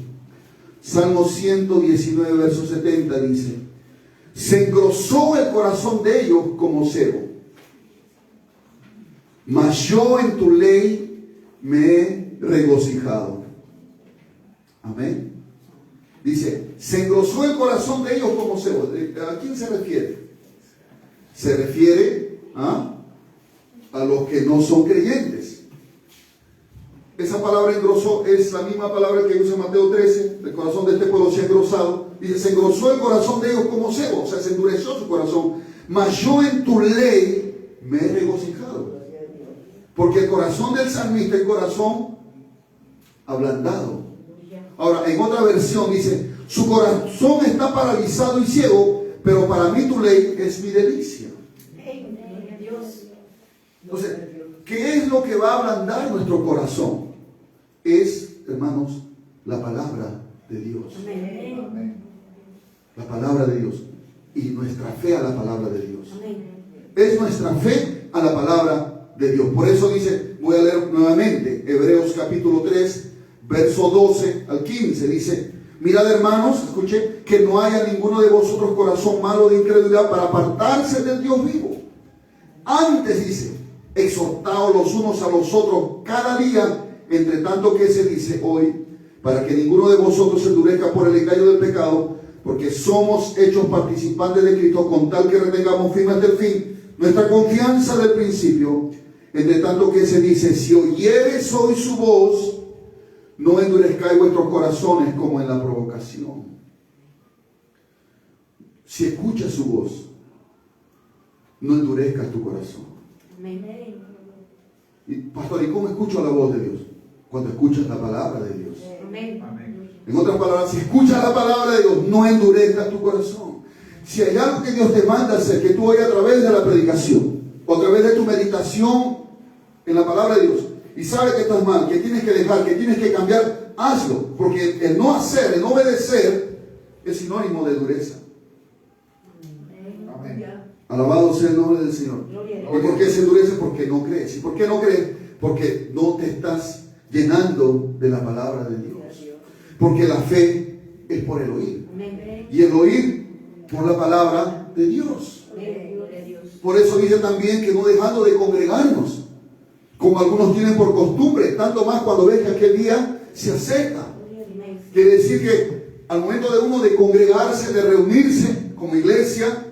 Speaker 1: Salmo 119, verso 70 dice: se engrosó el corazón de ellos como cebo, mas yo en tu ley me he regocijado. Amén. Dice, se engrosó el corazón de ellos como cebo. ¿A quién se refiere? Se refiere a los que no son creyentes. Esa palabra engrosó es la misma palabra que usa Mateo 13. El corazón de este pueblo se ha engrosado. Dice, se engrosó el corazón de ellos como cebo. O sea, se endureció su corazón. Mas yo en tu ley me he regocijado. Porque el corazón del salmista es el corazón ablandado. Ahora, en otra versión dice, su corazón está paralizado y ciego, pero para mí tu ley es mi delicia. Entonces, ¿qué es lo que va a ablandar nuestro corazón? Es, hermanos, la palabra de Dios.
Speaker 3: Amén.
Speaker 1: La palabra de Dios. Y nuestra fe a la palabra de Dios. Es nuestra fe a la palabra de Dios. Por eso dice, Voy a leer nuevamente Hebreos capítulo 3, verso 12 al 15. Dice: mirad, hermanos, escuchen, que no haya ninguno de vosotros corazón malo de incredulidad para apartarse del Dios vivo. Antes, dice, exhortaos los unos a los otros cada día, entre tanto que se dice hoy, para que ninguno de vosotros se endurezca por el engaño del pecado, porque somos hechos participantes de Cristo, con tal que retengamos firme hasta el fin nuestra confianza del principio. Entre tanto que se dice: si oyereis hoy su voz, no endurezcáis vuestros corazones como en la provocación. Si escuchas su voz, no endurezcas tu corazón.
Speaker 2: Amén.
Speaker 1: Y, pastor, ¿y cómo escucho la voz de Dios? Cuando escuchas la palabra de Dios.
Speaker 2: Amén.
Speaker 1: En otras palabras, si escuchas la palabra de Dios, no endurezcas tu corazón. Si hay algo que Dios te manda hacer, que tú hoy a través de la predicación, o a través de tu meditación en la palabra de Dios, y sabes que estás mal, que tienes que dejar, que tienes que cambiar, hazlo. Porque el no hacer, el no obedecer, es sinónimo de dureza.
Speaker 3: Amén.
Speaker 1: Alabado sea el nombre del Señor.
Speaker 2: Gloria a Dios.
Speaker 1: ¿Y por qué se endurece? Porque no crees. ¿Y por qué no crees? Porque no te estás llenando de la palabra de Dios. Porque la fe es por el oír.
Speaker 2: Amén.
Speaker 1: Y el oír por la palabra de Dios.
Speaker 2: Gloria a Dios.
Speaker 1: Por eso dice también que no dejando de congregarnos, como algunos tienen por costumbre, tanto más cuando ves que aquel día se acerca. Quiere decir que al momento de uno de congregarse, de reunirse como iglesia,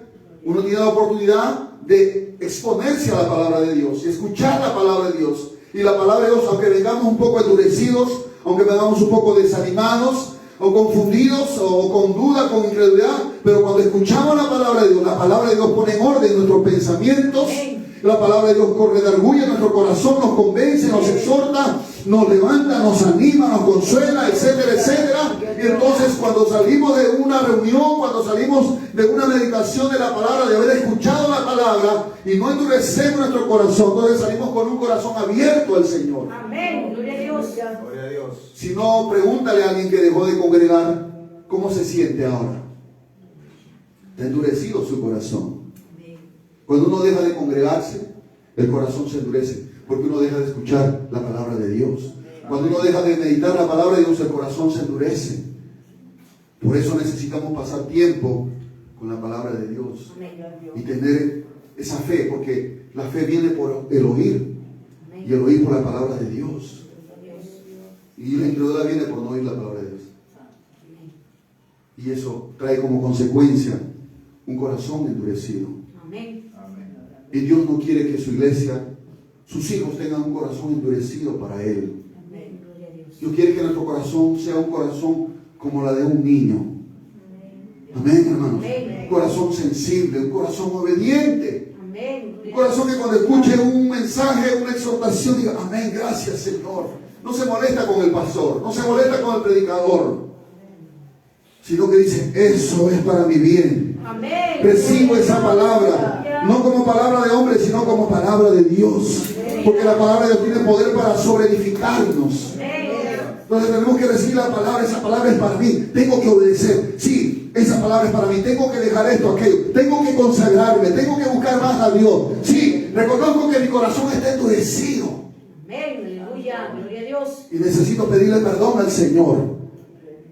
Speaker 1: uno tiene la oportunidad de exponerse a la palabra de Dios, y escuchar la palabra de Dios. Y la palabra de Dios, aunque vengamos un poco endurecidos, aunque vengamos un poco desanimados, o confundidos, o con duda, con incredulidad, pero cuando escuchamos la palabra de Dios pone en orden nuestros pensamientos. La palabra de Dios redarguye nuestro corazón, nos convence, nos exhorta, nos levanta, nos anima, nos consuela, etcétera, etcétera. Y entonces cuando salimos de una reunión, cuando salimos de una meditación de la palabra, de haber escuchado la palabra y no endurecemos nuestro corazón, entonces salimos con un corazón abierto al Señor.
Speaker 2: Amén. Gloria a Dios.
Speaker 3: Gloria a Dios.
Speaker 1: Si no, pregúntale a alguien que dejó de congregar, ¿cómo se siente ahora? ¿Está endurecido su corazón? Cuando uno deja de congregarse, el corazón se endurece, porque uno deja de escuchar la palabra de Dios. Cuando uno deja de meditar la palabra de Dios, el corazón se endurece. Por eso necesitamos pasar tiempo con la palabra de Dios y tener esa fe, porque la fe viene por el oír, y el oír por la palabra de Dios. Y la incredulidad viene por no oír la palabra de Dios. Y eso trae como consecuencia un corazón endurecido.
Speaker 2: Amén.
Speaker 1: Y Dios no quiere que su iglesia, sus hijos tengan un corazón endurecido para Él.
Speaker 2: Amén. Gloria a Dios.
Speaker 1: Dios quiere que nuestro corazón sea un corazón como la de un niño. Amén, hermanos.
Speaker 2: Amén.
Speaker 1: Un corazón sensible, un corazón obediente.
Speaker 2: Amén.
Speaker 1: Un corazón que cuando escuche un mensaje, una exhortación, diga: amén, gracias, Señor. No se molesta con el pastor, no se molesta con el predicador, sino que dice: eso es para mi bien.
Speaker 2: Amén.
Speaker 1: Recibo esa palabra, no como palabra de hombre, sino como palabra de Dios. Porque la palabra de Dios tiene poder para sobreedificarnos. Entonces tenemos que recibir la palabra. Esa palabra es para mí, tengo que obedecer. Sí, esa palabra es para mí, tengo que dejar esto, aquello, tengo que consagrarme, tengo que buscar más a Dios. Sí, reconozco que mi corazón está endurecido.
Speaker 2: Amén. Aleluya. Gloria a Dios.
Speaker 1: Y necesito pedirle perdón al Señor.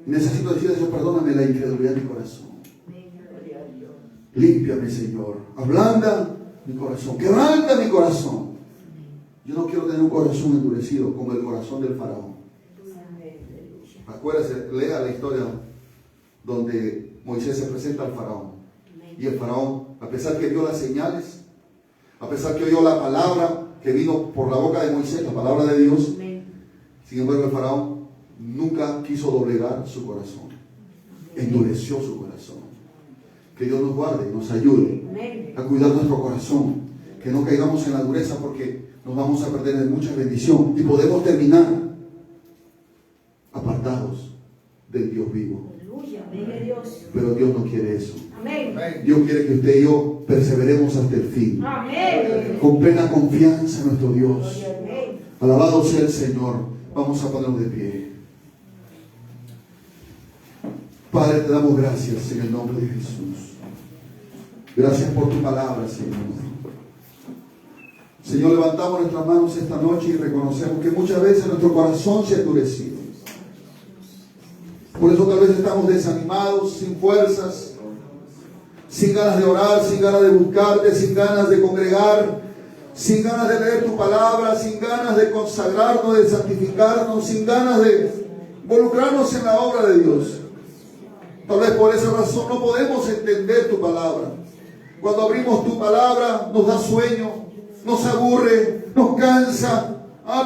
Speaker 1: Necesito decirle: Señor, perdóname la incredulidad de mi corazón. Límpiame, Señor. Ablanda mi corazón. Quebranta mi corazón. Yo no quiero tener un corazón endurecido como el corazón del faraón. Acuérdese, lea la historia donde Moisés se presenta al faraón. Y el faraón, a pesar que vio las señales, a pesar que oyó la palabra que vino por la boca de Moisés, la palabra de Dios, sin embargo el faraón nunca quiso doblegar su corazón. Endureció su corazón. Que Dios nos guarde y nos ayude a cuidar nuestro corazón, que no caigamos en la dureza, porque nos vamos a perder de mucha bendición y podemos terminar apartados del Dios vivo.
Speaker 2: Aleluya. Gloria a Dios.
Speaker 1: Pero Dios no quiere eso.
Speaker 2: Amén.
Speaker 1: Dios quiere que usted y yo perseveremos hasta el fin,
Speaker 2: Amén.
Speaker 1: con plena confianza en nuestro Dios.
Speaker 2: Amén.
Speaker 1: Alabado sea el Señor. Vamos a ponernos de pie. Padre, te damos gracias en el nombre de Jesús. Gracias por tu palabra, Señor. Señor, levantamos nuestras manos esta noche y reconocemos que muchas veces nuestro corazón se ha endurecido. Por eso tal vez estamos desanimados, sin fuerzas, sin ganas de orar, sin ganas de buscarte, sin ganas de congregar, sin ganas de leer tu palabra, sin ganas de consagrarnos, de santificarnos, sin ganas de involucrarnos en la obra de Dios. Tal vez por esa razón no podemos entender tu palabra. Cuando abrimos tu palabra nos da sueño, nos aburre, nos cansa.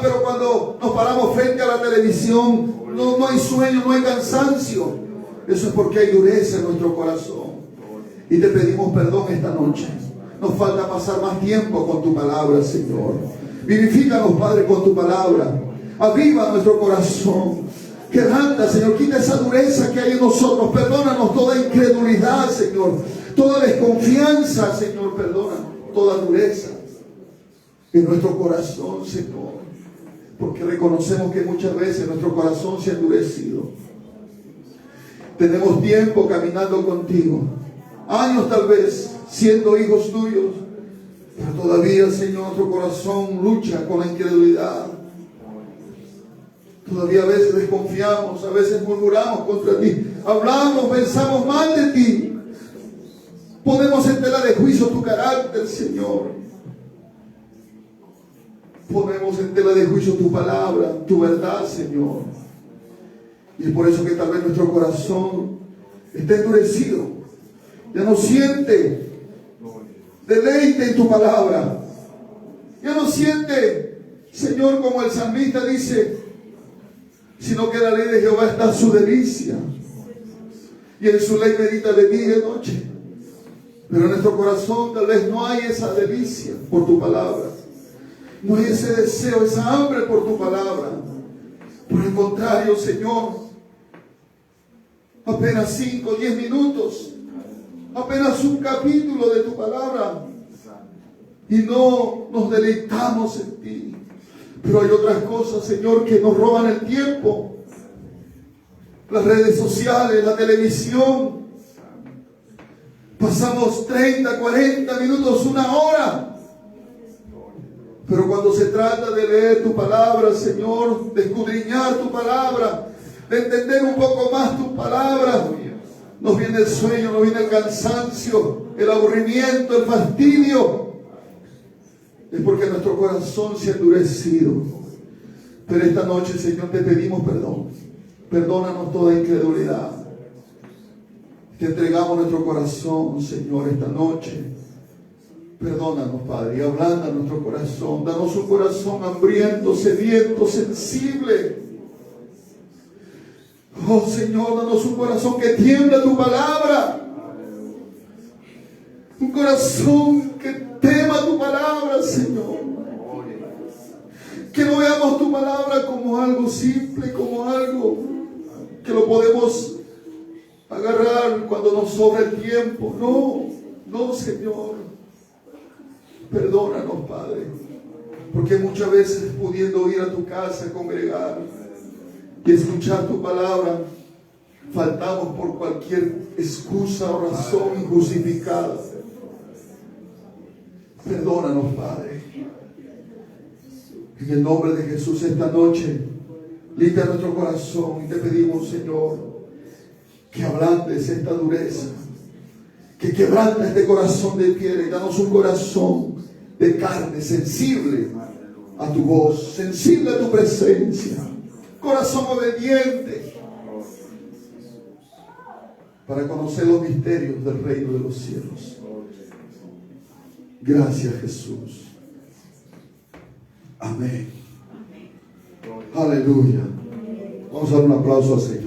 Speaker 1: Pero cuando nos paramos frente a la televisión no hay sueño, no hay cansancio. Eso es porque hay dureza en nuestro corazón. Y te pedimos perdón esta noche. Nos falta pasar más tiempo con tu palabra, Señor. Vivifícanos, Padre, con tu palabra. Aviva nuestro corazón. Quebranta, Señor. Quita esa dureza que hay en nosotros. Perdónanos toda incredulidad, Señor. Toda desconfianza, Señor. Perdónanos toda dureza en nuestro corazón, Señor. Porque reconocemos que muchas veces nuestro corazón se ha endurecido. Tenemos tiempo caminando contigo. Años tal vez siendo hijos tuyos. Pero todavía, Señor, nuestro corazón lucha con la incredulidad. Todavía a veces desconfiamos, a veces murmuramos contra ti. Hablamos, pensamos mal de ti. Ponemos en tela de juicio tu carácter, Señor. Ponemos en tela de juicio tu palabra, tu verdad, Señor. Y es por eso que tal vez nuestro corazón está endurecido. Ya no siente deleite en tu palabra. Ya no siente, Señor, como el salmista dice, sino que la ley de Jehová está su delicia. Y en su ley medita de día y de noche. Pero en nuestro corazón tal vez no hay esa delicia por tu palabra. No hay ese deseo, esa hambre por tu palabra. Por el contrario, Señor, apenas 5 o 10 minutos, apenas un capítulo de tu palabra, y no nos deleitamos en ti. Pero hay otras cosas, Señor, que nos roban el tiempo. Las redes sociales, la televisión. Pasamos 30, 40 minutos, 1 hora. Pero cuando se trata de leer tu palabra, Señor, de escudriñar tu palabra, de entender un poco más tu palabra, nos viene el sueño, nos viene el cansancio, el aburrimiento, el fastidio. Es porque nuestro corazón se ha endurecido. Pero esta noche, Señor, te pedimos perdón. Perdónanos toda incredulidad. Te entregamos nuestro corazón, Señor, esta noche. Perdónanos, Padre, y ablanda nuestro corazón. Danos un corazón hambriento, sediento, sensible. Oh, Señor, danos un corazón que tiembla tu palabra. Un corazón que tema tu palabra, Señor. Que no veamos tu palabra como algo simple, como algo que lo podemos agarrar cuando nos sobra el tiempo. No, Señor. Perdónanos, Padre, porque muchas veces pudiendo ir a tu casa, congregar y escuchar tu palabra, faltamos por cualquier excusa o razón injustificada. Perdónanos, Padre. En el nombre de Jesús esta noche, limpia nuestro corazón y te pedimos, Señor, que ablandes esta dureza, que quebrante este corazón de piedra y danos un corazón de carne, sensible a tu voz, sensible a tu presencia, corazón obediente, para conocer los misterios del reino de los cielos. Gracias, Jesús. Amén. Aleluya. Vamos a dar un aplauso al Señor.